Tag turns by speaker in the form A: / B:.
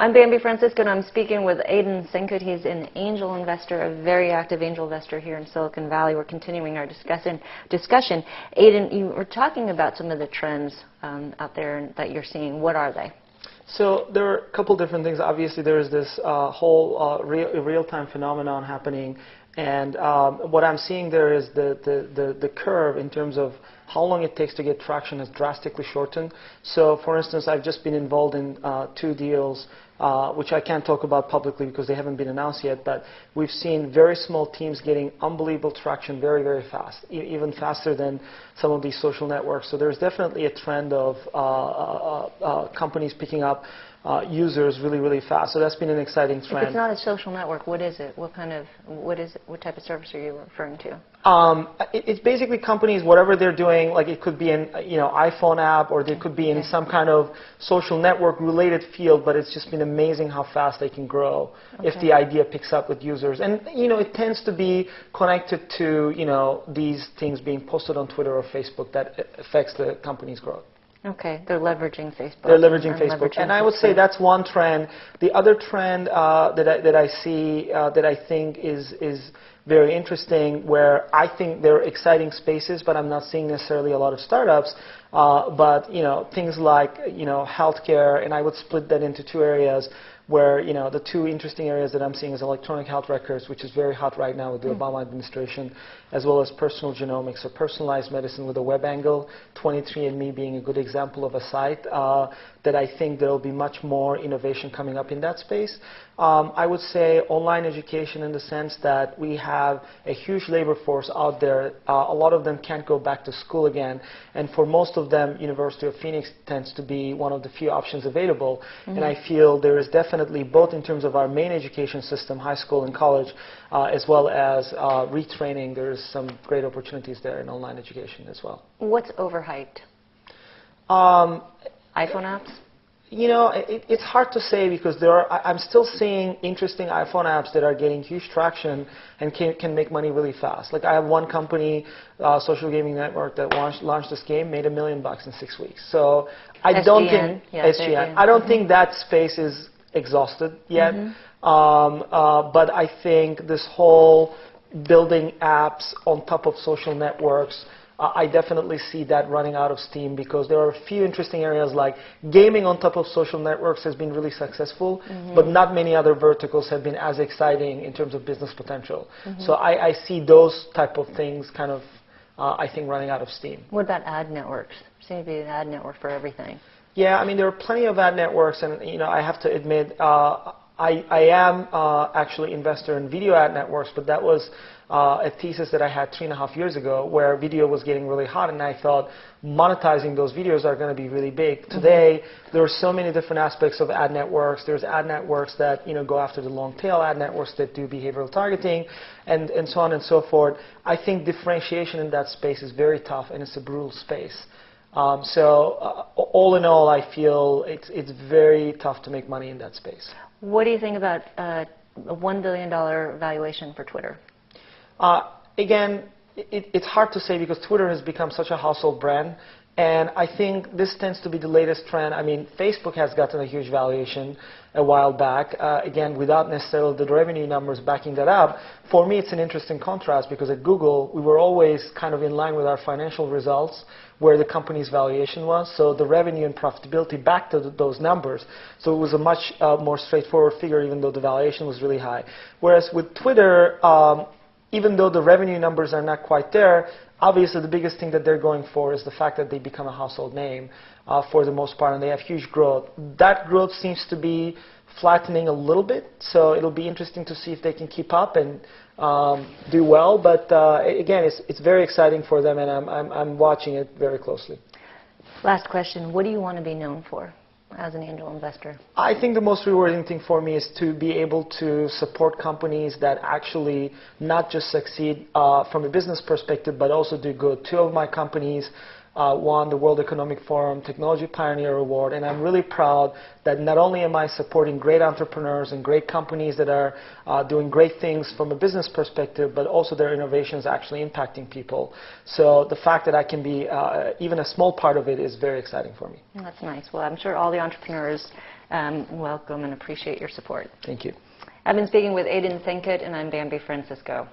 A: I'm Bambi Francisco, and I'm speaking with Aidan Senkut. He's an angel investor, a very active angel investor here in Silicon Valley. We're continuing our discussion. Aidan, you were talking about some of the trends out there that you're seeing. What are they?
B: So there are a couple different things. Obviously, there is this whole real-time phenomenon happening, and what I'm seeing there is the curve in terms of how long it takes to get traction has drastically shortened. So, for instance, I've just been involved in 2 deals, which I can't talk about publicly because they haven't been announced yet, but we've seen very small teams getting unbelievable traction very, very fast, even faster than some of these social networks. So there's definitely a trend of companies picking up users really, really fast. So that's been an exciting trend.
A: If it's not a social network, what is it? What type of service are you referring to?
B: It's basically companies, whatever they're doing, like it could be an iPhone app, or it could be in some kind of social network related field, but it's just been amazing how fast they can grow if the idea picks up with users. And it tends to be connected to these things being posted on Twitter or Facebook that affects the company's growth.
A: Okay, they're leveraging Facebook.
B: They're leveraging Facebook, and I would say that's one trend. The other trend that I see that I think is very interesting, where I think there are exciting spaces, but I'm not seeing necessarily a lot of startups. But things like healthcare, and I would split that into 2 areas. Where the 2 interesting areas that I'm seeing is electronic health records, which is very hot right now with the Obama administration, as well as personal genomics, or personalized medicine with a web angle. 23andMe being a good example of a site that I think there will be much more innovation coming up in that space. I would say online education, in the sense that we have a huge labor force out there. A lot of them can't go back to school again, and for most of them, University of Phoenix tends to be one of the few options available. And I feel there is definitely, both in terms of our main education system, high school and college, as well as retraining, there's some great opportunities there in online education as well.
A: What's overhyped? iPhone apps?
B: It's hard to say, because I'm still seeing interesting iPhone apps that are getting huge traction and can make money really fast. Like I have one company, social gaming network, that launched this game, made $1 million in 6 weeks. So I don't think SGN. I don't think that space is exhausted yet. But I think this whole building apps on top of social networks, I definitely see that running out of steam, because there are a few interesting areas, like gaming on top of social networks has been really successful, but not many other verticals have been as exciting in terms of business potential. So I see those type of things kind of, I think, running out of steam.
A: What about ad networks? Seem to be an ad network for everything.
B: Yeah, I mean, there are plenty of ad networks, and I have to admit, I am actually investor in video ad networks, but that was a thesis that I had 3.5 years ago, where video was getting really hot, and I thought monetizing those videos are going to be really big. Today, there are so many different aspects of ad networks. There's ad networks that go after the long tail, ad networks that do behavioral targeting, and so on and so forth. I think differentiation in that space is very tough, and it's a brutal space. So all in all, I feel it's very tough to make money in that space.
A: What do you think about a $1 billion valuation for Twitter?
B: Again, it's hard to say, because Twitter has become such a household brand. And I think this tends to be the latest trend. I mean, Facebook has gotten a huge valuation a while back, again, without necessarily the revenue numbers backing that up. For me, it's an interesting contrast, because at Google, we were always kind of in line with our financial results, where the company's valuation was. So the revenue and profitability backed those numbers. So it was a much more straightforward figure, even though the valuation was really high. Whereas with Twitter, even though the revenue numbers are not quite there, obviously the biggest thing that they're going for is the fact that they become a household name for the most part, and they have huge growth. That growth seems to be flattening a little bit, so it'll be interesting to see if they can keep up and do well. But again, it's very exciting for them, and I'm watching it very closely.
A: Last question. What do you want to be known for as an angel investor?
B: I think the most rewarding thing for me is to be able to support companies that actually not just succeed from a business perspective, but also do good. 2 of my companies won the World Economic Forum Technology Pioneer Award, and I'm really proud that not only am I supporting great entrepreneurs and great companies that are doing great things from a business perspective, but also their innovations actually impacting people. So the fact that I can be even a small part of it is very exciting for me.
A: That's nice. Well, I'm sure all the entrepreneurs welcome and appreciate your support.
B: Thank you.
A: I've been speaking with Aiden Senkut, and I'm Bambi Francisco.